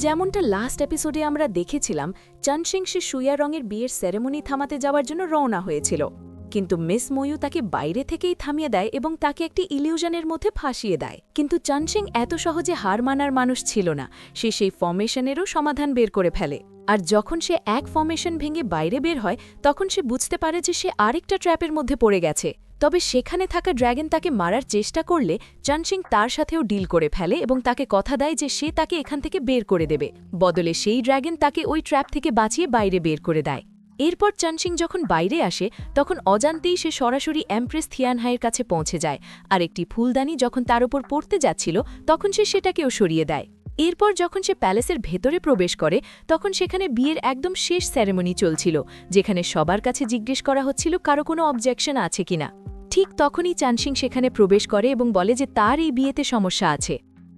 যেমনটা লাস্ট এপিসোডে আমরা দেখেছিলাম, চানসিং সে সুইয়া রঙের বিয়ের সেরেমনি থামাতে যাওয়ার জন্য রওনা হয়েছিল, কিন্তু মিস ময়ু তাকে বাইরে থেকেই থামিয়ে দেয় এবং তাকে একটি ইলিউশনের মধ্যে ফাঁসিয়ে দেয়। কিন্তু চানসিং এত সহজে হার মানার মানুষ ছিল না, সে সেই ফর্মেশনেরও সমাধান বের করে ফেলে। আর যখন সে এক ফর্মেশন ভেঙে বাইরে বের হয়, তখন সে বুঝতে পারে যে সে আরেকটা ট্র্যাপের মধ্যে পড়ে গেছে। তবে সেখানে থাকা ড্র্যাগন তাকে মারার চেষ্টা করলে চানসিং তার সাথেও ডিল করে ফেলে এবং তাকে কথা দেয় যে সে তাকে এখান থেকে বের করে দেবে, বদলে সেই ড্র্যাগন তাকে ওই ট্র্যাপ থেকে বাঁচিয়ে বাইরে বের করে দেয়। এরপর চানসিং যখন বাইরে আসে, তখন অজান্তেই সে সরাসরি এমপ্রেস থিয়ানহাইয়ের কাছে পৌঁছে যায়, আর একটি ফুলদানি যখন তার উপর পড়তে যাচ্ছিল তখন সে সেটাকেও সরিয়ে দেয়। এরপর যখন সে প্যালেসের ভেতরে প্রবেশ করে, তখন সেখানে বিয়ের একদম শেষ সেরেমনি চলছিল, যেখানে সবার কাছে জিজ্ঞেস করা হচ্ছিল কারো কোনো অবজেকশন আছে কিনা। ঠিক তখনই চানসিং সেখানে প্রবেশ করে এবং বলে যে তার এই বিয়েতে সমস্যা আছে।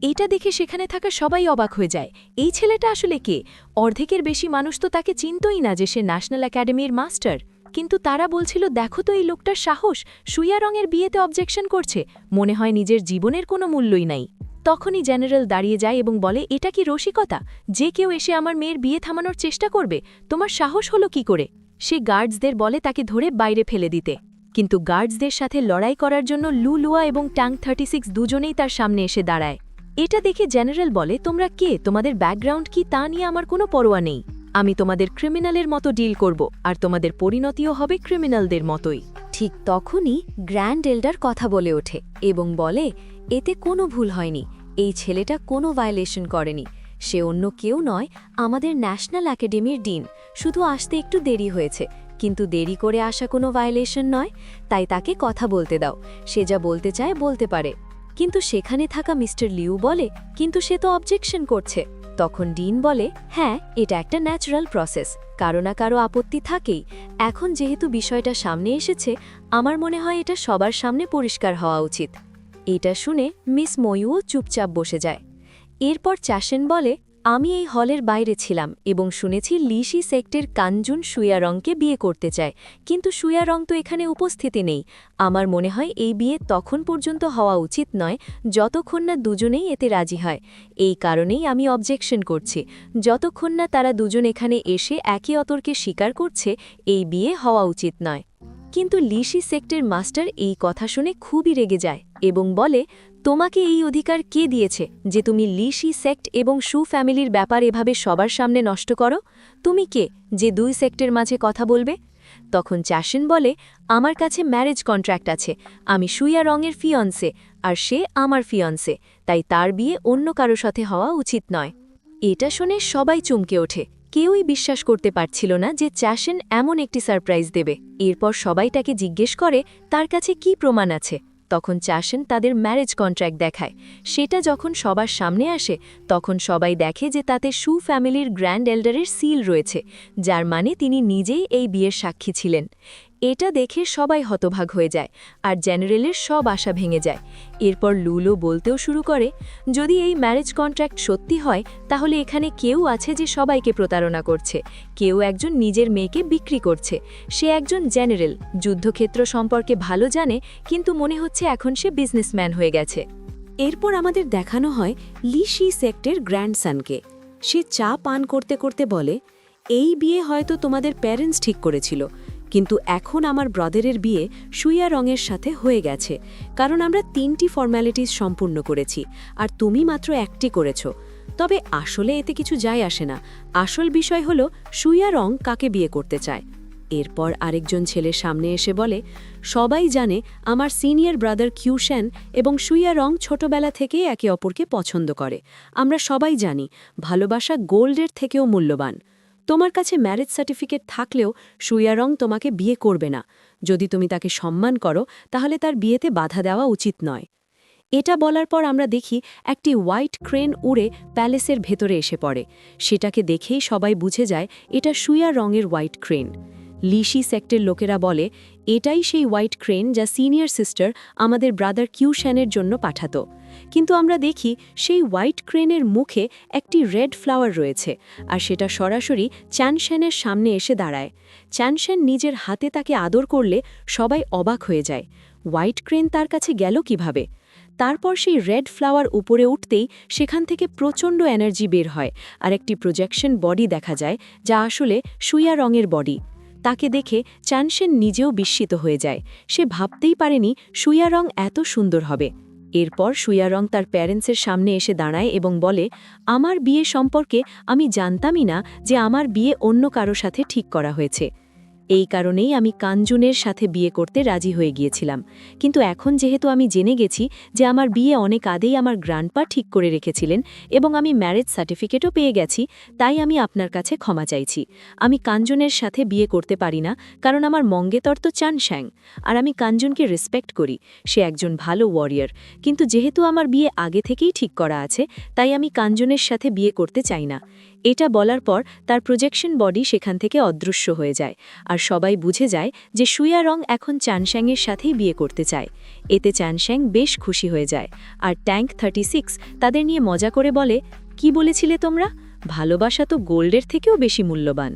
এটা দেখে সেখানে থাকা সবাই অবাক হয়ে যায়, এই ছেলেটা আসলে কে? অর্ধেকের বেশি মানুষ তো তাকে চিনতই না যে সে ন্যাশনাল একাডেমির মাস্টার। কিন্তু তারা বলছিল, দেখো তো এই লোকটার সাহস, সুইয়া রঙের বিয়েতে অবজেকশন করছে, মনে হয় নিজের জীবনের কোনো মূল্যই নাই। তখনই জেনারেল দাঁড়িয়ে যায় এবং বলে, এটা কি রসিকতা? যে কেউ এসে আমার মেয়ের বিয়ে থামানোর চেষ্টা করবে? তোমার সাহস হলো কি করে? সে গার্ডসদের বলে তাকে ধরে বাইরে ফেলে দিতে, কিন্তু গার্ডসদের সাথে লড়াই করার জন্য লুলুয়া এবং ট্যাং 36 দুজনেই তার সামনে এসে দাঁড়ায়। এটা দেখে জেনারেল বলে, তোমরা কে, তোমাদের ব্যাকগ্রাউন্ড কি তা নিয়ে আমার কোনো পরোয়া নেই। আমি তোমাদের ক্রিমিনালের মতো ডিল করব, আর তোমাদের পরিণতিও হবে ক্রিমিনালদের মতোই। ঠিক তখনই গ্র্যান্ড এল্ডার কথা বলে ওঠে এবং বলে, এতে কোনো ভুল হয়নি, এই ছেলেটা কোনো ভায়োলেশন করেনি, সে অন্য কেউ নয়, আমাদের ন্যাশনাল একাডেমির ডিন, শুধু আসতে একটু দেরি হয়েছে, কিন্তু দেরি করে আসা কোনো ভায়োলেশন নয়, তাই তাকে কথা বলতে দাও, সে যা বলতে চায় বলতে পারে। কিন্তু সেখানে থাকা মিস্টার লিউ বলে, কিন্তু সে তো অবজেকশন করছে। তখন ডিন বলে, হ্যাঁ, এটা একটা ন্যাচারাল প্রসেস, কারো না কারো আপত্তি থাকেই। এখন যেহেতু বিষয়টা সামনে এসেছে, আমার মনে হয় এটা সবার সামনে পরিষ্কার হওয়া উচিত। এটা শুনে মিস ময়ুও চুপচাপ বসে যায়। এরপর চাশেন বলে, আমি এই হলের বাইরে ছিলাম এবং শুনেছি লিশি সেক্টের কাঞ্জুন সুয়ারংকে বিয়ে করতে চায়, কিন্তু সুয়ারং তো এখানে উপস্থিতি নেই। আমার মনে হয় এই বিয়ে তখন পর্যন্ত হওয়া উচিত নয় যতক্ষণ না দুজনেই এতে রাজি হয়। এই কারণেই আমি অবজেকশন করছি, যতক্ষণ না তারা দুজন এখানে এসে একে অপরকে স্বীকার করছে এই বিয়ে হওয়া উচিত নয়। কিন্তু লিশি সেক্টের মাস্টার এই কথা শুনে খুবই রেগে যায় এবং বলে, তোমাকে এই অধিকার কে দিয়েছে যে তুমি লিশি সেক্ট এবং শু ফ্যামিলির ব্যাপার এভাবে সবার সামনে নষ্ট করো? তুমি কে যে দুই সেক্টের মাঝে কথা বলবে? তখন চাশেন বলে, আমার কাছে ম্যারেজ কন্ট্রাক্ট আছে, আমি সুইয়া রঙের ফিয়ন্সে, আর সে আমার ফিয়ন্সে, তাই তার বিয়ে অন্য কারো সাথে হওয়া উচিত নয়। এটা শুনে সবাই চমকে ওঠে, কেউই বিশ্বাস করতে পারছিল না যে চাশেন এমন একটি সারপ্রাইজ দেবে। এরপর সবাই তাকে জিজ্ঞেস করে তার কাছে কি প্রমাণ আছে। তখন চাশেন তাদের ম্যারেজ কন্ট্রাক্ট দেখায়। সেটা যখন সবার সামনে আসে, তখন সবাই দেখে যে তাতে শু ফ্যামিলির গ্র্যান্ড এল্ডারের সিল রয়েছে, যার মানে তিনি নিজেই এই বিয়ের সাক্ষী ছিলেন। এটা দেখে সবাই হতভাগ হয়ে যায়, আর জেনারেলের সব আশা ভেঙে যায়। এরপর লুলো বলতেও শুরু করে, যদি এই ম্যারেজ কন্ট্রাক্ট সত্যি হয়, তাহলে এখানে কেউ আছে যে সবাইকে প্রতারণা করছে, কেউ একজন নিজের মেয়েকে বিক্রি করছে। সে একজন জেনারেল, যুদ্ধক্ষেত্র সম্পর্কে ভালো জানে, কিন্তু মনে হচ্ছে এখন সে বিজনেসম্যান হয়ে গেছে। এরপর আমাদের দেখানো হয় লিশি সেক্টের গ্র্যান্ডসনকে। সে চা পান করতে করতে বলে, এই বিয়ে হয়তো তোমাদের প্যারেন্টস ঠিক করেছিল, কিন্তু এখন আমার ব্রাদারের বিয়ে সুইয়া রঙের সাথে হয়ে গেছে, কারণ আমরা 3টি ফর্ম্যালিটিস সম্পূর্ণ করেছি, আর তুমি মাত্র একটি করেছ। তবে আসলে এতে কিছু যায় আসে না, আসল বিষয় হলো সুইয়া রং কাকে বিয়ে করতে চায়। এরপর আরেকজন ছেলের সামনে এসে বলে, সবাই জানে আমার সিনিয়র ব্রাদার কিউশ্যান এবং সুইয়া রং ছোটবেলা থেকেই একে অপরকে পছন্দ করে। আমরা সবাই জানি ভালোবাসা গোল্ডের থেকেও মূল্যবান। তোমার কাছে ম্যারেজ সার্টিফিকেট থাকলেও সুইয়া রং তোমাকে বিয়ে করবে না। যদি তুমি তাকে সম্মান করো, তাহলে তার বিয়েতে বাধা দেওয়া উচিত নয়। এটা বলার পর আমরা দেখি একটি হোয়াইট ক্রেন উড়ে প্যালেসের ভেতরে এসে পড়ে। সেটাকে দেখেই সবাই বুঝে যায় এটা সুইয়া রঙের হোয়াইট ক্রেন। লিশি সেক্টের লোকেরা বলে, এটাই সেই হোয়াইট ক্রেন যা সিনিয়র সিস্টার আমাদের ব্রাদার কিউশ্যানের জন্য পাঠাতো। কিন্তু আমরা দেখি সেই হোয়াইট ক্রেনের মুখে একটি রেড ফ্লাওয়ার রয়েছে, আর সেটা সরাসরি চানশ্যানের সামনে এসে দাঁড়ায়। চানশ্যান নিজের হাতে তাকে আদর করলে সবাই অবাক হয়ে যায়। হোয়াইট ক্রেন তার কাছে গেল কিভাবে? তারপর সেই রেড ফ্লাওয়ার উপরে উঠতেই সেখান থেকে প্রচণ্ড এনার্জি বের হয় আর একটি প্রজেকশন বডি দেখা যায় যা আসলে সুইয়া রঙের বডি। তাকে দেখে চানশেন নিজেও বিস্মিত হয়ে যায়। সে ভাবতেই পারেনি সুইয়া রং এত সুন্দর হবে। এরপর সুইয়া রং তার প্যারেন্টসের সামনে এসে দাঁড়ায় এবং বলে, আমার বিয়ে সম্পর্কে আমি জানতামই না যে আমার বিয়ে অন্য কারো সাথে ঠিক করা হয়েছে। এই কারণেই আমি কাঞ্জুনের সাথে বিয়ে করতে রাজি হয়ে গিয়েছিলাম, কিন্তু এখন যেহেতু আমি জেনে গেছি যে আমার বিয়ে অনেক আগেই আমার গ্র্যান্ডপা ঠিক করে রেখেছিলেন এবং আমি ম্যারেজ সার্টিফিকেটও পেয়ে গেছি, তাই আমি আপনার কাছে ক্ষমা চাইছি। আমি কাঞ্জুনের সাথে বিয়ে করতে পারি না, কারণ আমার মঙ্গেতর তো চানশ্যাং, আর আমি কাঞ্জুনকে রেসপেক্ট করি। সে একজন ভালো ওয়ারিয়র, কিন্তু যেহেতু আমার বিয়ে আগে থেকেই ঠিক করা আছে, তাই আমি কাঞ্জুনের সাথে বিয়ে করতে চাই না। এটা বলার পর তার প্রজেকশন বডি সেখান থেকে অদৃশ্য হয়ে যায়, আর সবাই বুঝে যায় যে সুইয়া রং এখন চানশ্যাংয়ের সাথেই বিয়ে করতে চায়। এতে চানশ্যাং বেশ খুশি হয়ে যায়, আর ট্যাঙ্ক 36 তাদের নিয়ে মজা করে বলে, কি বলেছিলে তোমরা? ভালোবাসা তো গোল্ডের থেকেও বেশি মূল্যবান।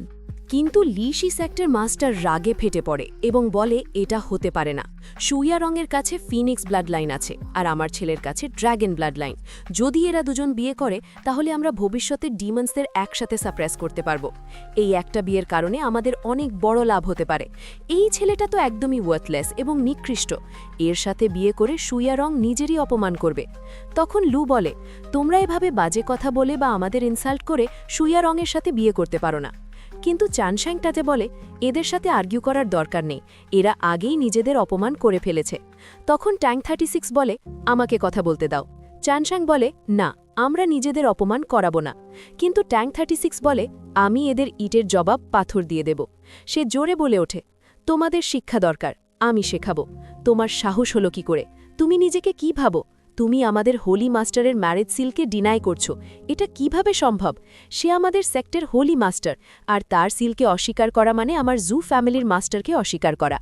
কিন্তু লিশি সেক্টর মাস্টার রাগে ফেটে পড়ে এবং বলে এটা হতে পারে না। সুইয়া রঙের কাছে ফিনিক্স ব্লাড লাইন আছে আর আমার ছেলের কাছে ড্র্যাগন ব্লাড লাইন। যদি এরা দুজন বিয়ে করে তাহলে আমরা ভবিষ্যতে ডিমন্সদের একসাথে সাপ্রেস করতে পারবো। এই একটা বিয়ের কারণে আমাদের অনেক বড় লাভ হতে পারে। এই ছেলেটা তো একদমই ওয়ার্থলেস এবং নিকৃষ্ট। এর সাথে বিয়ে করে সুইয়া রং নিজেরই অপমান করবে। তখন লু বলে, তোমরা এভাবে বাজে কথা বলে বা আমাদের ইনসাল্ট করে সুইয়া রঙের সাথে বিয়ে করতে পারো না। কিন্তু চানশ্যাং তাতে বলে, এদের সাথে আর্গিউ করার দরকার নেই, এরা আগেই নিজেদের অপমান করে ফেলেছে। তখন ট্যাঙ্ক 36 বলে, আমাকে কথা বলতে দাও। চানশ্যাং বলে, না, আমরা নিজেদের অপমান করাবো না। কিন্তু ট্যাঙ্ক 36 বলে, আমি এদের ইটের জবাব পাথর দিয়ে দেব। সে জোরে বলে ওঠে, তোমাদের শিক্ষা দরকার, আমি শেখাবো। তোমার সাহস হলো কি করে? তুমি নিজেকে কি ভাবো? তুমি আমাদের হোলি মাস্টারের ম্যারেজ সিলকে ডিনাই করছো। এটা কিভাবে সম্ভব? সে আমাদের সেক্টর হোলি মাস্টার, আর তার সিলকে অস্বীকার করা মানে আমার জু ফ্যামিলির মাস্টারকে অস্বীকার করা।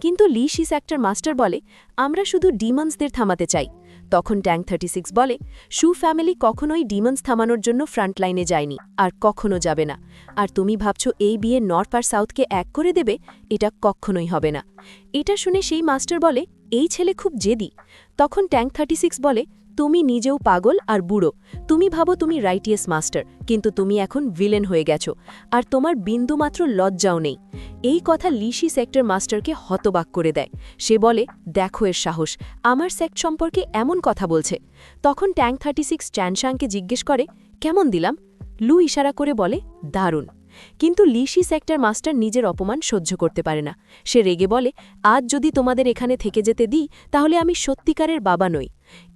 কিন্তু লিশি সেক্টর মাস্টার বলে, আমরা শুধু ডিমন্সদের থামাতে চাই। তখন ট্যাঙ্ক 36 বলে, শু ফ্যামিলি কখনোই ডিমন্স থামানোর জন্য ফ্রন্টলাইনে যায়নি আর কখনো যাবে না। আর তুমি ভাবছো এই বিয়ে নর্থ আর সাউথকে এক করে দেবে? এটা কখনোই হবে না। এটা শুনে সেই মাস্টার বলে, এই ছেলে খুব জেদি। তখন ট্যাঙ্ক 36 বলে, তুমি নিজেও পাগল আর বুড়ো। তুমি ভাবো তুমি রাইটিয়াস মাস্টার, কিন্তু তুমি এখন ভিলেন হয়ে গেছো, আর তোমার বিন্দুমাত্র লজ্জাও নেই। এই কথা লিশি সেক্টর মাস্টারকে হতবাক করে দেয়। সে বলে, দেখো এর সাহস, আমার সেক্ট সম্পর্কে এমন কথা বলছে। তখন ট্যাঙ্ক 36 চানশ্যাংকে জিজ্ঞেস করে, কেমন দিলাম? লু ইশারা করে বলে, দারুণ। কিন্তু লিশি সেক্টর মাস্টার নিজের অপমান সহ্য করতে পারে না। সে রেগে বলে, আজ যদি তোমাদের এখানে থেকে যেতে দিই তাহলে আমি সত্যিকারের বাবা নই।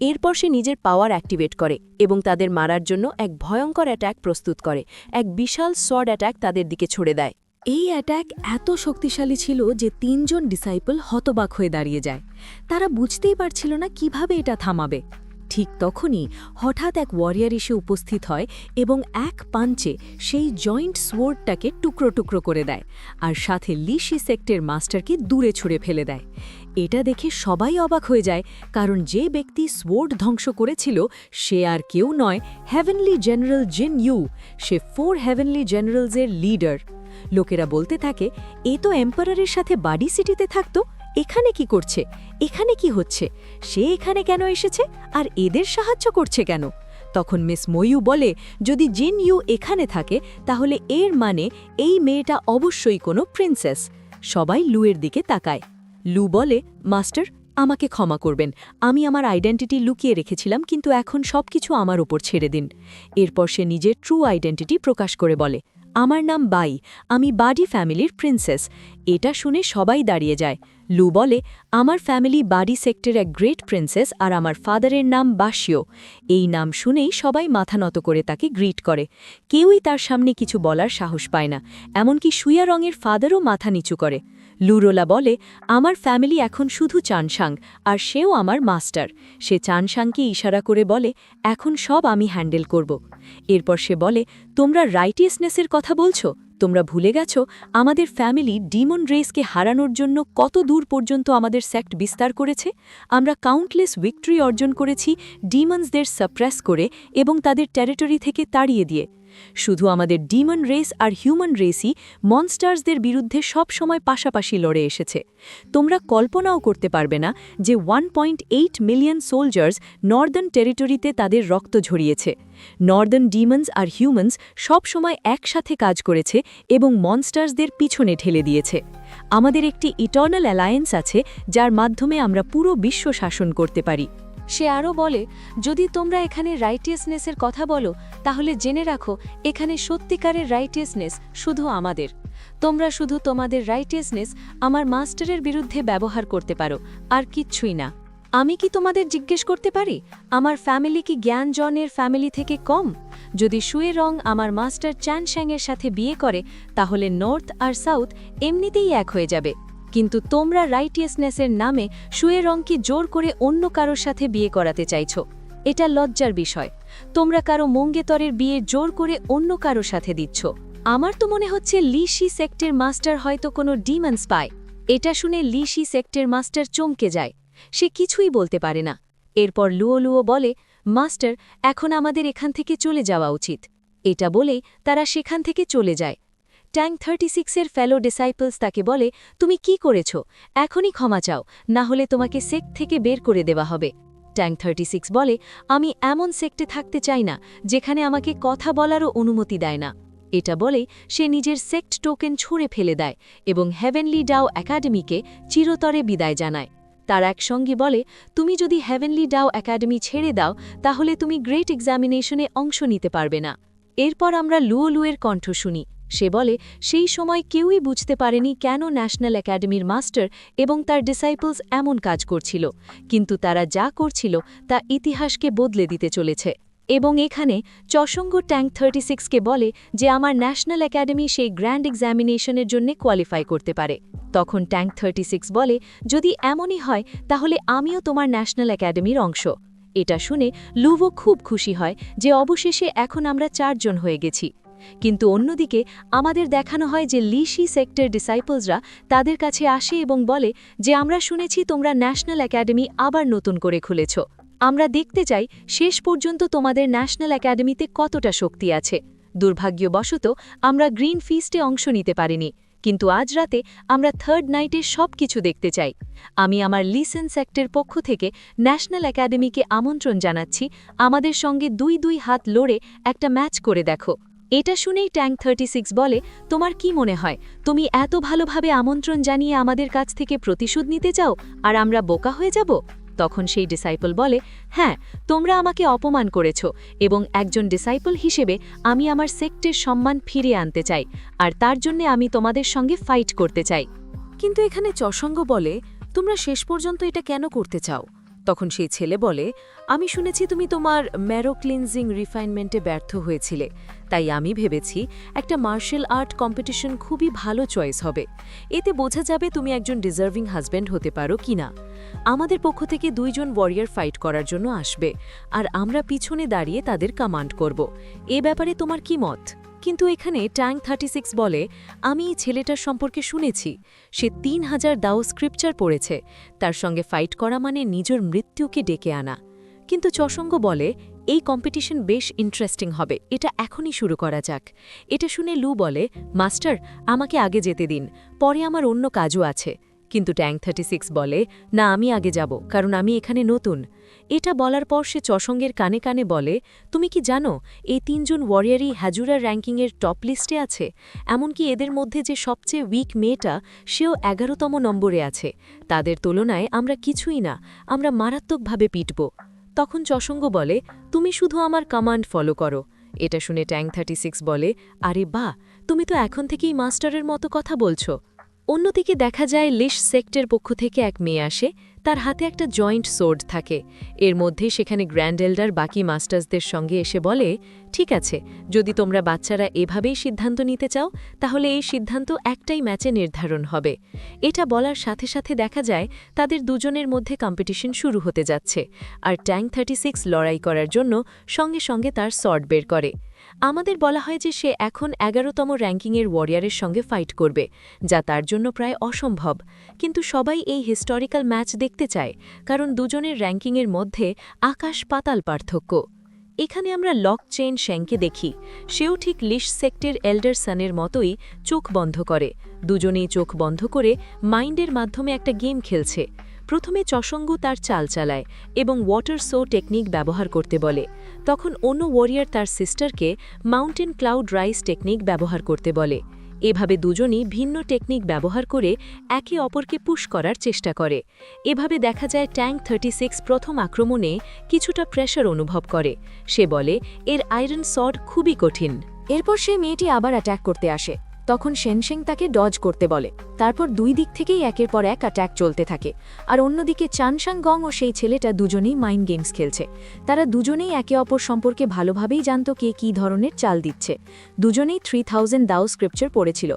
এরপর সে নিজের পাওয়ার অ্যাক্টিভেট করে এবং তাদের মারার জন্য এক ভয়ঙ্কর অ্যাট্যাক প্রস্তুত করে। এক বিশাল সর্ড অ্যাট্যাক তাদের দিকে ছড়ে দেয়। এই অ্যাট্যাক এত শক্তিশালী ছিল যে 3 জন ডিসাইপল হতবাক হয়ে দাঁড়িয়ে যায়। তারা বুঝতেই পারছিল না কিভাবে এটা থামাবে। ঠিক তখনই হঠাৎ এক ওয়ারিয়ার এসে উপস্থিত হয় এবং এক পাঞ্চে সেই জয়েন্ট সোয়ার্ডটাকে টুকরো টুকরো করে দেয়, আর সাথে লিশি সেক্টের মাস্টারকে দূরে ছুঁড়ে ফেলে দেয়। এটা দেখে সবাই অবাক হয়ে যায়, কারণ যে ব্যক্তি সোয়ার্ড ধ্বংস করেছিল সে আর কেউ নয়, হেভেনলি জেনারেল জিন ইউ। সে 4 হেভেনলি জেনারেলসের লিডার। লোকেরা বলতে থাকে, এ তো এম্পারারের সাথে বাডি সিটিতে থাকতো, এখানে কি করছে? এখানে কি হচ্ছে? সে এখানে কেন এসেছে আর এদের সাহায্য করছে কেন? তখন মিস ময়ু বলে, যদি জিন ইউ এখানে থাকে তাহলে এর মানে এই মেয়েটা অবশ্যই কোনো প্রিন্সেস। সবাই লুয়ের দিকে তাকায়। লু বলে, মাস্টার, আমাকে ক্ষমা করবেন, আমি আমার আইডেন্টিটি লুকিয়ে রেখেছিলাম, কিন্তু এখন সবকিছু আমার উপর ছেড়ে দিন। এরপর সে নিজের ট্রু আইডেন্টিটি প্রকাশ করে বলে, আমার নাম বাই, আমি বাডি ফ্যামিলির প্রিন্সেস। এটা শুনে সবাই দাঁড়িয়ে যায়। লু বলে, আমার ফ্যামিলি বাডি সেক্টর এক গ্রেট প্রিন্সেস, আর আমার ফাদারের নাম বাসিও। এই নাম শুনেই সবাই মাথা নত করে তাকে গ্রিট করে। কেউই তার সামনে কিছু বলার সাহস পায় না, এমনকি সুইয়া রঙের ফাদারও মাথা নিচু করে। লুরোলা বলে, আমার ফ্যামিলি এখন শুধু চানশ্যাং, আর সেও আমার মাস্টার। সে চানশ্যাংকে ইশারা করে বলে, এখন সব আমি হ্যান্ডেল করব। এরপর সে বলে, তোমরা রাইটিয়াসনেসের কথা বলছো? তোমরা ভুলে গেছো আমাদের ফ্যামিলি ডিমন রেসকে হারানোর জন্য কত দূর পর্যন্ত আমাদের সেক্ট বিস্তার করেছে। আমরা কাউন্টলেস উইক্টরি অর্জন করেছি ডিমন্সদের সাপ্রেস করে এবং তাদের টেরিটরি থেকে তাড়িয়ে দিয়ে। শুধু আমাদের ডিমন রেস আর হিউম্যান রেসই মনস্টার্সদের বিরুদ্ধে সব সময় পাশাপাশি লড়ে এসেছে। তোমরা কল্পনাও করতে পারবে না যে 1.8 মিলিয়ন সোলজার্স নর্দার্ন টেরিটরিতে তাদের রক্ত ঝরিয়েছে। নর্দার্ন ডিমন্স আর হিউম্যানস সব সময় একসাথে কাজ করেছে এবং মনস্টার্সদের পিছনে ঠেলে দিয়েছে। আমাদের একটি ইটার্নাল অ্যালায়েন্স আছে যার মাধ্যমে আমরা পুরো বিশ্ব শাসন করতে পারি। সে আরও বলে, যদি তোমরা এখানে রাইটিয়াসনেসের কথা বলো তাহলে জেনে রাখো এখানে সত্যিকারের রাইটিয়াসনেস শুধু আমাদের। তোমরা শুধু তোমাদের রাইটিয়াসনেস আমার মাস্টারের বিরুদ্ধে ব্যবহার করতে পারো, আর কিচ্ছুই না। আমি কি তোমাদের জিজ্ঞেস করতে পারি আমার ফ্যামিলি কি জ্ঞান জনের ফ্যামিলি থেকে কম? যদি শুয়ে রং আমার মাস্টার চ্যানশ্যাংয়ের সাথে বিয়ে করে তাহলে নর্থ আর সাউথ এমনিতেই এক হয়ে যাবে, কিন্তু তোমরা রাইটিয়াসনেসের নামে শুয়ে রংকে জোর করে অন্য কারোর সাথে বিয়ে করাতে চাইছো। এটা লজ্জার বিষয়। তোমরা কারো মঙ্গেতরের বিয়ে জোর করে অন্য কারোর সাথে দিচ্ছ। আমার তো মনে হচ্ছে লিশি সেক্টের মাস্টার হয়তো কোনো ডিমন স্পাই। এটা শুনে লিশি সেক্টের মাস্টার চমকে যায়। সে কিছুই বলতে পারে না। এরপর লুও বলে, মাস্টার, এখন আমাদের এখান থেকে চলে যাওয়া উচিত। এটা বলেই তারা সেখান থেকে চলে যায়। ট্যাঙ্ক 36-এর ফেলো ডিসাইপলস তাকে বলে, তুমি কি করেছ? এখনই ক্ষমা চাও, না হলে তোমাকে সেক্ট থেকে বের করে দেওয়া হবে। ট্যাঙ্ক 36 বলে, আমি এমন সেক্টে থাকতে চাই না যেখানে আমাকে কথা বলারও অনুমতি দেয় না। এটা বলেই সে নিজের সেক্ট টোকেন ছুঁড়ে ফেলে দেয় এবং হেভেনলি ডাও একাডেমিকে চিরতরে বিদায় জানায়। তার একসঙ্গে বলে, তুমি যদি হেভেনলি ডাও একাডেমি ছেড়ে দাও তাহলে তুমি গ্রেট এক্সামিনেশনে অংশ নিতে পারবে না। এরপর আমরা লুয়ের কণ্ঠ শুনি। সে বলে, সেই সময় কেউই বুঝতে পারেনি কেন ন্যাশনাল একাডেমির মাস্টার এবং তার ডিসাইপলস এমন কাজ করছিল, কিন্তু তারা যা করছিল তা ইতিহাসকে বদলে দিতে চলেছে। এবং এখানে চসঙ্গ ট্যাঙ্ক 36কে বলে যে আমার ন্যাশনাল একাডেমি সেই গ্র্যান্ড এক্সামিনেশনের জন্য কোয়ালিফাই করতে পারে। তখন ট্যাঙ্ক 36 বলে, যদি এমনই হয় তাহলে আমিও তোমার ন্যাশনাল একাডেমির অংশ। এটা শুনে লুভো খুব খুশি হয় যে অবশেষে এখন আমরা 4 জন হয়ে গেছি। কিন্তু অন্যদিকে আমাদের দেখানো হয় যে লিশি সেক্টর ডিসাইপলসরা তাদের কাছে আসে এবং বলে যে আমরা শুনেছি তোমরা ন্যাশনাল একাডেমি আবার নতুন করে খুলেছ। আমরা দেখতে চাই শেষ পর্যন্ত তোমাদের ন্যাশনাল একাডেমিতে কতটা শক্তি আছে। দুর্ভাগ্যবশত আমরা গ্রিন ফিস্টে অংশ নিতে পারিনি, কিন্তু আজ রাতে আমরা থার্ড নাইটের সব কিছু দেখতে চাই। আমি আমার লিসেন সেক্টর পক্ষ থেকে ন্যাশনাল একাডেমিকে আমন্ত্রণ জানাচ্ছি আমাদের সঙ্গে 2-2 হাত লড়ে একটা ম্যাচ করে দেখো। এটা শুনেই ট্যাঙ্ক 36 বলে, তোমার কি মনে হয় তুমি এত ভালোভাবে আমন্ত্রণ জানিয়ে আমাদের কাছ থেকে প্রতিশোধ নিতে চাও আর আমরা বোকা হয়ে যাব? তখন সেই ডিসাইপল বলে, হ্যাঁ, তোমরা আমাকে অপমান করেছ এবং একজন ডিসাইপল হিসেবে আমি আমার সেক্টের সম্মান ফিরিয়ে আনতে চাই, আর তার জন্য আমি তোমাদের সঙ্গে ফাইট করতে চাই। কিন্তু এখানে চসঙ্গ বলে, তোমরা শেষ পর্যন্ত এটা কেন করতে চাও? তখন সেই ছেলে বলে, আমি শুনেছি তুমি তোমার ম্যারো ক্লিনজিং রিফাইনমেন্টে ব্যর্থ হয়েছিলে, তাই আমি ভেবেছি একটা মার্শাল আর্ট কম্পিটিশন খুবই ভালো চয়েস হবে। এতে বোঝা যাবে তুমি একজন ডিজার্ভিং হাজব্যান্ড হতে পারো কিনা। আমাদের পক্ষ থেকে 2 জন ওয়ারিয়ার ফাইট করার জন্য আসবে, আর আমরা পিছনে দাঁড়িয়ে তাদের কমান্ড করব। এ ব্যাপারে তোমার কি মত? কিন্তু এখানে ট্যাঙ্ক 36 বলে, আমি এই ছেলেটার সম্পর্কে শুনেছি। সে 3000 দাও স্ক্রিপচার পড়েছে। তার সঙ্গে ফাইট করা মানে নিজের মৃত্যুকে ডেকে আনা। কিন্তু চসঙ্গ বলে, এই কম্পিটিশন বেশ ইন্টারেস্টিং হবে, এটা এখনই শুরু করা যাক। এটা শুনে লু বলে, মাস্টার, আমাকে আগে যেতে দিন, পরে আমার অন্য কাজও আছে। কিন্তু ট্যাঙ্ক 36 বলে, না, আমি আগে যাব, কারণ আমি এখানে নতুন। এটা বলার পর সে চসঙ্গের কানে কানে বলে, তুমি কি জানো এই 3 জন ওয়ারিয়ারই হ্যাজুরার র্যাঙ্কিংয়ের টপ লিস্টে আছে? এমনকি এদের মধ্যে যে সবচেয়ে উইক মেয়েটা, সেও 11তম নম্বরে আছে। তাদের তুলনায় আমরা কিছুই না, আমরা মারাত্মকভাবে পিটব। তখন চসঙ্গ বলে, তুমি শুধু আমার কমান্ড ফলো করো। এটা শুনে ট্যাঙ্ক 36 বলে, আরে বাহ, তুমি তো এখন থেকেই মাস্টারের মতো কথা বলছো। অন্যদিকে দেখা যায় লিশ সেক্টের পক্ষ থেকে এক মেয়ে আসে, তার হাতে একটা জয়েন্ট সোর্ড থাকে। এর মধ্যে সেখানে গ্র্যান্ড এল্ডার বাকি মাস্টার্সদের সঙ্গে এসে বলে, ঠিক আছে, যদি তোমরা বাচ্চারা এভাবেই সিদ্ধান্ত নিতে চাও তাহলে এই সিদ্ধান্ত একটাই ম্যাচে নির্ধারণ হবে। এটা বলার সাথে সাথে দেখা যায় তাদের দুজনের মধ্যে কম্পিটিশন শুরু হতে যাচ্ছে, আর ট্যাঙ্ক 36 লড়াই করার জন্য সঙ্গে সঙ্গে তার সর্ড বের করে। আমাদের বলা হয় যে সে এখন 11তম র্যাঙ্কিংয়ের ওয়ারিয়ারের সঙ্গে ফাইট করবে, যা তার জন্য প্রায় অসম্ভব। কিন্তু সবাই এই হিস্টোরিক্যাল ম্যাচ দেখতে চায়, কারণ দুজনের র্যাঙ্কিংয়ের মধ্যে আকাশ পাতাল পার্থক্য। এখানে আমরা লক চেইন শ্যাংকে দেখি। সেও ঠিক লিশ সেক্টের এল্ডার সানের মতোই চোখ বন্ধ করে। দুজনেই চোখ বন্ধ করে মাইন্ডের মাধ্যমে একটা গেম খেলছে। প্রথমে চশঙ্গু তার চাল চালায় এবং ওয়াটার সো টেকনিক ব্যবহার করতে বলে। তখন অন্য ওয়ারিয়ার তার সিস্টারকে মাউন্টেন ক্লাউড রাইস টেকনিক ব্যবহার করতে বলে। এভাবে দুজনই ভিন্ন টেকনিক ব্যবহার করে একে অপরকে পুশ করার চেষ্টা করে। এভাবে দেখা যায় ট্যাঙ্ক 36 প্রথম আক্রমণে কিছুটা প্রেশার অনুভব করে। সে বলে এর আয়রন সড খুবই কঠিন। এরপর সে মেয়েটি আবার অ্যাট্যাক করতে আসে। তখন শেনশেং তাকে ডজ করতে বলে। তারপর দুই দিক থেকেই একের পর এক অ্যাট্যাক চলতে থাকে। আর অন্যদিকে চানশাং গং ও সেই ছেলেটা দুজনেই মাইন্ড গেমস খেলছে। তারা দুজনেই একে অপর সম্পর্কে ভালোভাবেই জানত কে কী ধরনের চাল দিচ্ছে। দুজনেই 3000 দাও স্ক্রিপচার পড়েছিল।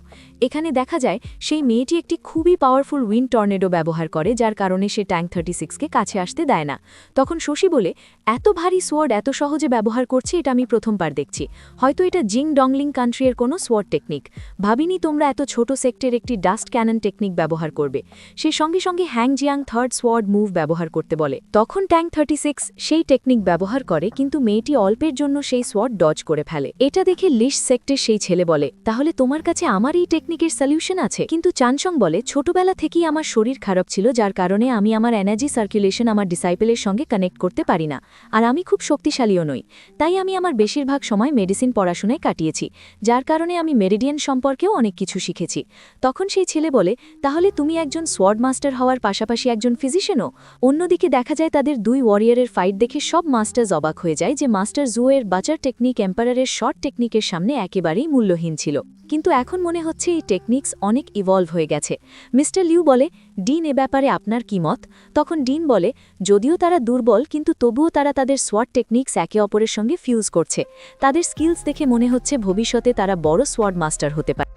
এখানে দেখা যায় সেই মেয়েটি একটি খুবই পাওয়ারফুল উইন্ড টর্নেডো ব্যবহার করে, যার কারণে সে ট্যাঙ্ক 36কে কাছে আসতে দেয় না। তখন শশী বলে, এত ভারী সোয়ার্ড এত সহজে ব্যবহার করছে, এটা আমি প্রথমবার দেখছি। হয়তো এটা জিং ডংলিং কান্ট্রির কোনো সোয়ার্ড টেকনিক। ভাবিনি তোমরা এত ছোট সেক্টর একটি ডাস্ট ক্যানন টেকনিক ব্যবহার করবে। সে সঙ্গে সঙ্গে hang Jiang third sword move ব্যবহার করতে বলে। তখন ট্যাঙ্ক 36 সেই টেকনিক ব্যবহার করে, কিন্তু মেয়েটি অল্পের জন্য সেই সোয়ার্ড ডজ করে ফেলে। এটা দেখে লিশ সেক্টের সেই ছেলে বলে, তাহলে তোমার কাছে আমার এই টেকনিকের সলিউশন আছে? কিন্তু চানসং বলে, ছোটবেলা থেকেই আমার শরীর খারাপ ছিল, যার কারণে আমি আমার এনার্জি সার্কুলেশন আমার ডিসাইপেলের সঙ্গে কানেক্ট করতে পারি না। আর আমি খুব শক্তিশালীও নই। তাই আমি আমার বেশিরভাগ সময় মেডিসিন পড়াশোনায় কাটিয়েছি, যার কারণে আমি মেরিডিয়ান সম্পর্কেও অনেক কিছু শিখেছি। তখন সেই ছেলে বলে, তাহলে তুমি একজন সোয়ার্ড মাস্টার হওয়ার পাশাপাশি একজন ফিজিশিয়ানও? অন্যদিকে দেখা যায় তাদের দুই ওয়ারিয়ারের ফাইট দেখে সব মাস্টার্স অবাক হয়ে যায় যে মাস্টার জুয়ের বাচার টেকনিক এম্পারারের শর্ট টেকনিকের সামনে একেবারেই মূল্যহীন ছিল। কিন্তু এখন মনে হচ্ছে এই টেকনিক্স অনেক ইভলভ হয়ে গেছে। মিস্টার লিউ বলে, ডিন এ ব্যাপারে আপনার কি মত? তখন ডিন বলে, যদিও তারা দুর্বল, কিন্তু তবুও তারা তাদের সোয়ার্ড টেকনিক্স একে অপরের সঙ্গে ফিউজ করছে। তাদের স্কিলস দেখে মনে হচ্ছে ভবিষ্যতে তারা বড় সোয়ার্ড মাস্টার হতে পারে।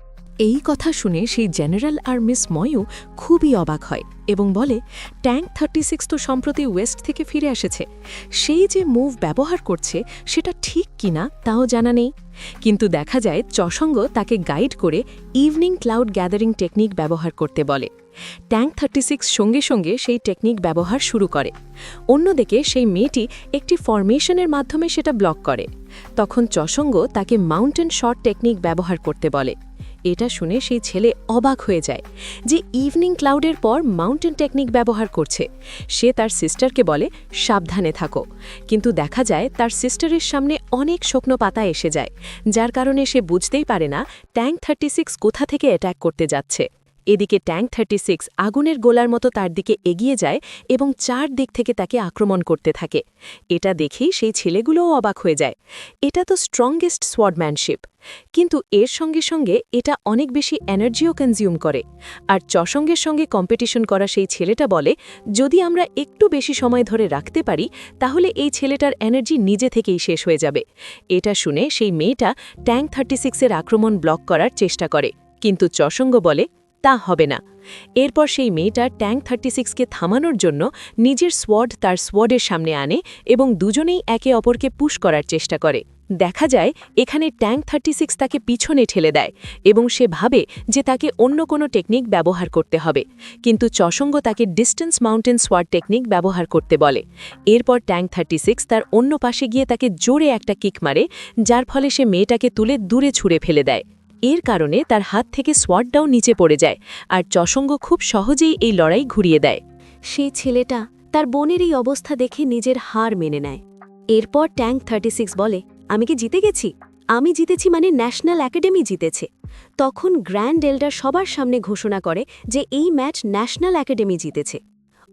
এই কথা শুনে সেই জেনারেল আর মিস ময়ু খুবই অবাক হয় এবং বলে, ট্যাঙ্ক 36 তো সম্প্রতি ওয়েস্ট থেকে ফিরে এসেছে। সেই যে মুভ ব্যবহার করছে সেটা ঠিক কিনা তাও জানা নেই। কিন্তু দেখা যায় চশঙ্গ তাকে গাইড করে ইভিনিং ক্লাউড গ্যাদারিং টেকনিক ব্যবহার করতে বলে। ট্যাঙ্ক 36 সঙ্গে সঙ্গে সেই টেকনিক ব্যবহার শুরু করে। অন্যদিকে সেই মেয়েটি একটি ফরমেশনের মাধ্যমে সেটা ব্লক করে। তখন চশঙ্গ তাকে মাউন্টেন শট টেকনিক ব্যবহার করতে বলে। এটা শুনে সেই ছেলে অবাক হয়ে যায় যে ইভিনিং ক্লাউডের পর মাউন্টেন টেকনিক ব্যবহার করছে। সে তার সিস্টারকে বলে, সাবধানে থাকো। কিন্তু দেখা যায় তার সিস্টারের সামনে অনেক শুকনো পাতা এসে যায়, যার কারণে সে বুঝতেই পারে না ট্যাঙ্ক 36 কোথা থেকে অ্যাট্যাক করতে যাচ্ছে। এদিকে ট্যাঙ্ক 36 আগুনের গোলার মতো তার দিকে এগিয়ে যায় এবং চার দিক থেকে তাকে আক্রমণ করতে থাকে। এটা দেখেই সেই ছেলেগুলোও অবাক হয়ে যায়। এটা তো স্ট্রংগেস্ট সোয়ার্ডম্যানশিপ, কিন্তু এর সঙ্গে সঙ্গে এটা অনেক বেশি এনার্জিও কনজিউম করে। আর চশঙ্গের সঙ্গে কম্পিটিশন করা সেই ছেলেটা বলে, যদি আমরা একটু বেশি সময় ধরে রাখতে পারি তাহলে এই ছেলেটার এনার্জি নিজে থেকেই শেষ হয়ে যাবে। এটা শুনে সেই মেয়েটা ট্যাঙ্ক 36-এর আক্রমণ ব্লক করার চেষ্টা করে, কিন্তু চশঙ্গ বলে তা হবে না। এরপর সেই মেয়েটা ট্যাঙ্ক 36কে থামানোর জন্য নিজের সোয়ার্ড তার সোয়ার্ডের সামনে আনে এবং দুজনেই একে অপরকে পুশ করার চেষ্টা করে। দেখা যায় এখানে ট্যাঙ্ক 36 তাকে পিছনে ঠেলে দেয় এবং সে ভাবে যে তাকে অন্য কোনো টেকনিক ব্যবহার করতে হবে, কিন্তু চশঙ্গ তাকে ডিস্টেন্স মাউন্টেন সোয়ার্ড টেকনিক ব্যবহার করতে বলে। এরপর ট্যাঙ্ক 36 তার অন্য পাশে গিয়ে তাকে জোরে একটা কিক মারে, যার ফলে সে মেয়েটাকে তুলে দূরে ছুঁড়ে ফেলে দেয়। এর কারণে তার হাত থেকে সোয়ার্ডটাও নিচে পড়ে যায়, আর চশঙ্গ খুব সহজেই এই লড়াই ঘুরিয়ে দেয়। সেই ছেলেটা তার বোনের এই অবস্থা দেখে নিজের হার মেনে নেয়। এরপর ট্যাঙ্ক 36 বলে, আমি কি জিতে গেছি? আমি জিতেছি মানে ন্যাশনাল একাডেমি জিতেছে। তখন গ্র্যান্ড এল্ডার সবার সামনে ঘোষণা করে যে এই ম্যাচ ন্যাশনাল একাডেমি জিতেছে।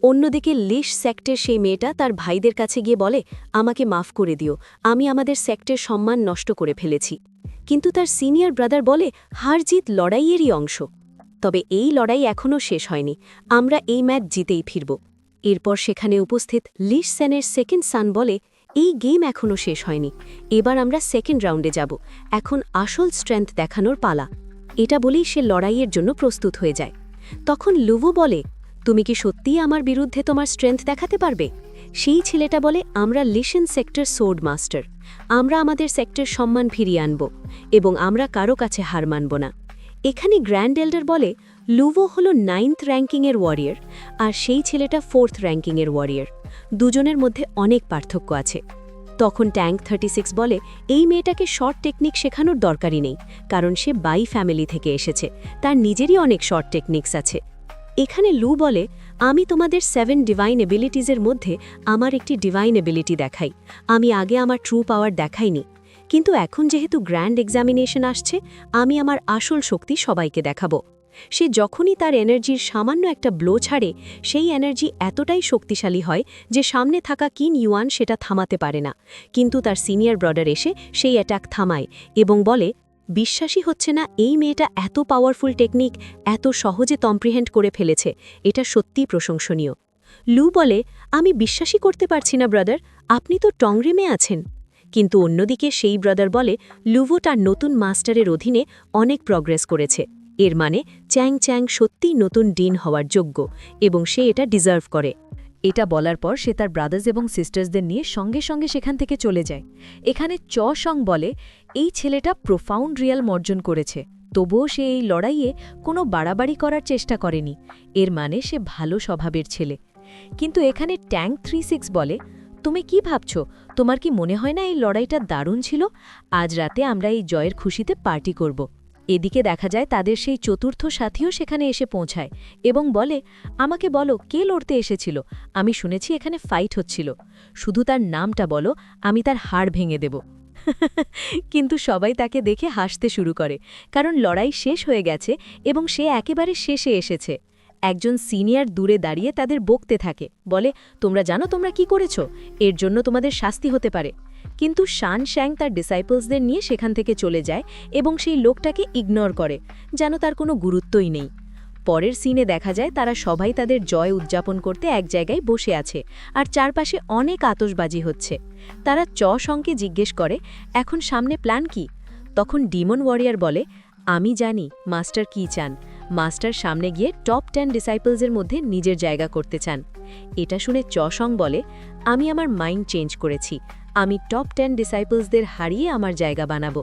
অন্যদিকে লিশ সেক্টের সেই মেয়েটা তার ভাইদের কাছে গিয়ে বলে, আমাকে মাফ করে দিও, আমি আমাদের সেক্টের সম্মান নষ্ট করে ফেলেছি। কিন্তু তার সিনিয়র ব্রাদার বলে, হার জিত লড়াইয়েরই অংশ। তবে এই লড়াই এখনও শেষ হয়নি, আমরা এই ম্যাচ জিতেই ফিরব। এরপর সেখানে উপস্থিত লিশ সেনের সেকেন্ড সান বলে, এই গেম এখনও শেষ হয়নি, এবার আমরা সেকেন্ড রাউন্ডে যাব, এখন আসল স্ট্রেংথ দেখানোর পালা। এটা বলেই সে লড়াইয়ের জন্য প্রস্তুত হয়ে যায়। তখন লুভু বলে, তুমি কি সত্যিই আমার বিরুদ্ধে তোমার স্ট্রেংথ দেখাতে পারবে? সেই ছেলেটা বলে, আমরা লিশন সেক্টর সোর্ড মাস্টার, আমরা আমাদের সেক্টর সম্মান ফিরিয়ে আনব এবং আমরা কারো কাছে হার মানব না। এখানে গ্র্যান্ড এল্ডার বলে, লুভো হলো 9th র্যাঙ্কিংয়ের ওয়ারিয়ার আর সেই ছেলেটা 4th র্যাঙ্কিংয়ের ওয়ারিয়ার। দুজনের মধ্যে অনেক পার্থক্য আছে। তখন ট্যাঙ্ক 36 বলে এই মেয়েটাকে শর্ট টেকনিক শেখানোর দরকারই নেই, কারণ সে বাই ফ্যামিলি থেকে এসেছে, তার নিজেরই অনেক শর্ট টেকনিক্স আছে। এখানে লু বলে আমি তোমাদের 7 ডিভাইন এবিলিটিজের মধ্যে আমার একটি ডিভাইন এবিলিটি দেখাই। আমি আগে আমার ট্রু পাওয়ার দেখাইনি, কিন্তু এখন যেহেতু গ্র্যান্ড এক্সামিনেশন আসছে, আমি আমার আসল শক্তি সবাইকে দেখাবো। সে যখনই তার এনার্জির সামান্য একটা ব্লো ছাড়ে, সেই এনার্জি এতটাই শক্তিশালী হয় যে সামনে থাকা কিন ইউয়ান সেটা থামাতে পারে না। কিন্তু তার সিনিয়র ব্রডার এসে সেই অ্যাটাক থামায় এবং বলে বিশ্বাসই হচ্ছে না এই মেয়েটা এত পাওয়ারফুল টেকনিক এত সহজে কম্প্রিহেন্ড করে ফেলেছে, এটা সত্যিই প্রশংসনীয়। লু বলে আমি বিশ্বাসই করতে পারছি না ব্রাদার, আপনি তো টংরিমে আছেন। কিন্তু অন্যদিকে সেই ব্রাদার বলে লুভো তার নতুন মাস্টারের অধীনে অনেক প্রগ্রেস করেছে, এর মানে চ্যাং চ্যাং সত্যিই নতুন ডিন হওয়ার যোগ্য এবং সে এটা ডিজার্ভ করে। এটা বলার পর সে তার ব্রাদার্স এবং সিস্টার্সদের নিয়ে সঙ্গে সঙ্গে সেখান থেকে চলে যায়। এখানে চং বলে এই ছেলেটা প্রোফাউন্ড রিয়াল অর্জন করেছে, তবুও সে এই লড়াইয়ে কোনো বাড়াবাড়ি করার চেষ্টা করেনি, এর মানে সে ভালো স্বভাবের ছেলে। কিন্তু এখানে ট্যাঙ্ক 36 বলে তুমি কি ভাবছ, তোমার কি মনে হয় না এই লড়াইটা দারুণ ছিল? আজ রাতে আমরা এই জয়ের খুশিতে পার্টি করব। এদিকে দেখা যায় তাদের সেই চতুর্থ সাথীও সেখানে এসে পৌঁছায় এবং বলে আমাকে বলো কে লড়তে এসেছিল, আমি শুনেছি এখানে ফাইট হচ্ছিল, শুধু তার নামটা বলো, আমি তার হাড় ভেঙে দেব। কিন্তু সবাই তাকে দেখে হাসতে শুরু করে, কারণ লড়াই শেষ হয়ে গেছে এবং সে একেবারে শেষে এসেছে। একজন সিনিয়র দূরে দাঁড়িয়ে তাদের বকতে থাকে, বলে তোমরা জানো তোমরা কি করেছো, এর জন্য তোমাদের শাস্তি হতে পারে। কিন্তু শান শ্যাং তার ডিসাইপলসদের নিয়ে সেখান থেকে চলে যায় এবং সেই লোকটাকে ইগনোর করে, যেন তার কোনো গুরুত্বই নেই। পরের সিনে দেখা যায় তারা সবাই তাদের জয় উদযাপন করতে এক জায়গায় বসে আছে আর চারপাশে অনেক আতশবাজি হচ্ছে। তারা চংকে জিজ্ঞেস করে এখন সামনে প্ল্যান কি? তখন ডিমন ওয়ারিয়ার বলে আমি জানি মাস্টার কি চান, মাস্টার সামনে গিয়ে টপ 10 ডিসাইপলসের মধ্যে নিজের জায়গা করতে চান। এটা শুনে চং বলে আমি আমার মাইন্ড চেঞ্জ করেছি, আমি টপ 10 ডিসাইপলসদের হারিয়ে আমার জায়গা বানাবো।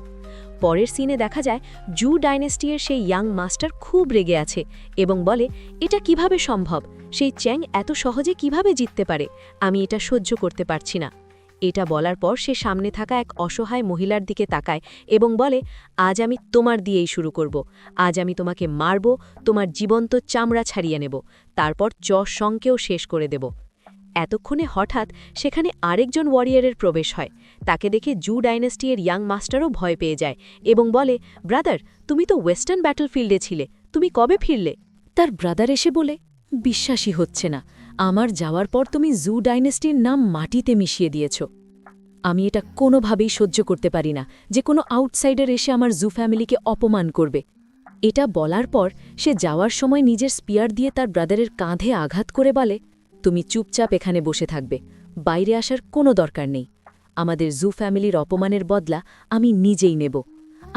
পরের সিনে দেখা যায় জু ডাইনেস্টির সেই ইয়াং মাস্টার খুব রেগে আছে এবং বলে এটা কিভাবে সম্ভব, সেই চ্যাং এত সহজে কিভাবে জিততে পারে, আমি এটা সহ্য করতে পারছি না। এটা বলার পর সে সামনে থাকা এক অসহায় মহিলার দিকে তাকায় এবং বলে আজ আমি তোমার দিয়েই শুরু করব, আজ আমি তোমাকে মারব, তোমার জীবন্ত চামড়া ছাড়িয়ে নেব, তারপর চংকেও শেষ করে দেব। এতক্ষণে হঠাৎ সেখানে আরেকজন ওয়ারিয়ারের প্রবেশ হয়, তাকে দেখে জু ডাইনেস্টির ইয়াং মাস্টারও ভয় পেয়ে যায় এবং বলে ব্রাদার তুমি তো ওয়েস্টার্ন ব্যাটলফিল্ডে ছিলে, তুমি কবে ফিরলে? তার ব্রাদার এসে বলে বিশ্বাসই হচ্ছে না, আমার যাওয়ার পর তুমি জু ডাইনেস্টির নাম মাটিতে মিশিয়ে দিয়েছ। আমি এটা কোনোভাবেই সহ্য করতে পারি না যে কোনো আউটসাইডার এসে আমার জু ফ্যামিলিকে অপমান করবে। এটা বলার পর সে যাওয়ার সময় নিজের স্পিয়ার দিয়ে তার ব্রাদারের কাঁধে আঘাত করে বলে তুমি চুপচাপ এখানে বসে থাকবে, বাইরে আসার কোনো দরকার নেই, আমাদের জু ফ্যামিলির অপমানের বদলা আমি নিজেই নেব,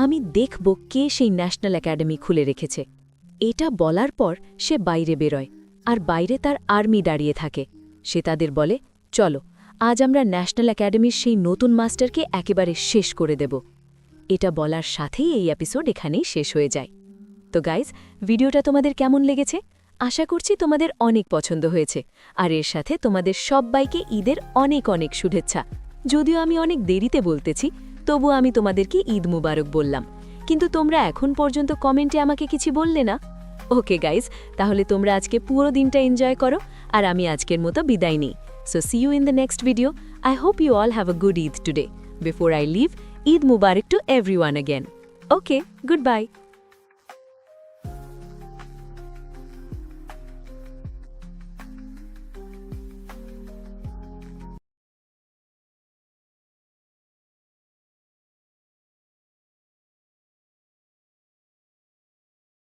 আমি দেখব কে সেই ন্যাশনাল একাডেমি খুলে রেখেছে। এটা বলার পর সে বাইরে বেরোয় আর বাইরে তার আর্মি দাঁড়িয়ে থাকে। সে তাদের বলে চলো আজ আমরা ন্যাশনাল একাডেমির সেই নতুন মাস্টারকে একেবারে শেষ করে দেব। এটা বলার সাথেই এই এপিসোড এখানেই শেষ হয়ে যায়। তো গাইজ, ভিডিওটা তোমাদের কেমন লেগেছে? আশা করছি তোমাদের অনেক পছন্দ হয়েছে, আর এর সাথে তোমাদের সবাইকে ঈদের অনেক অনেক শুভেচ্ছা। যদিও আমি অনেক দেরিতে বলতেছি, তবু আমি তোমাদেরকে ঈদ মুবারক বললাম, কিন্তু তোমরা এখন পর্যন্ত কমেন্টে আমাকে কিছু বললে না। ওকে গাইজ, তাহলে তোমরা আজকে পুরো দিনটা এনজয় করো, আর আমি আজকের মতো বিদায় নিই। So C you in the next video. I hope you all have a good Eid today. Before I leave, Eid Mubarak to everyone again. Okay, goodbye.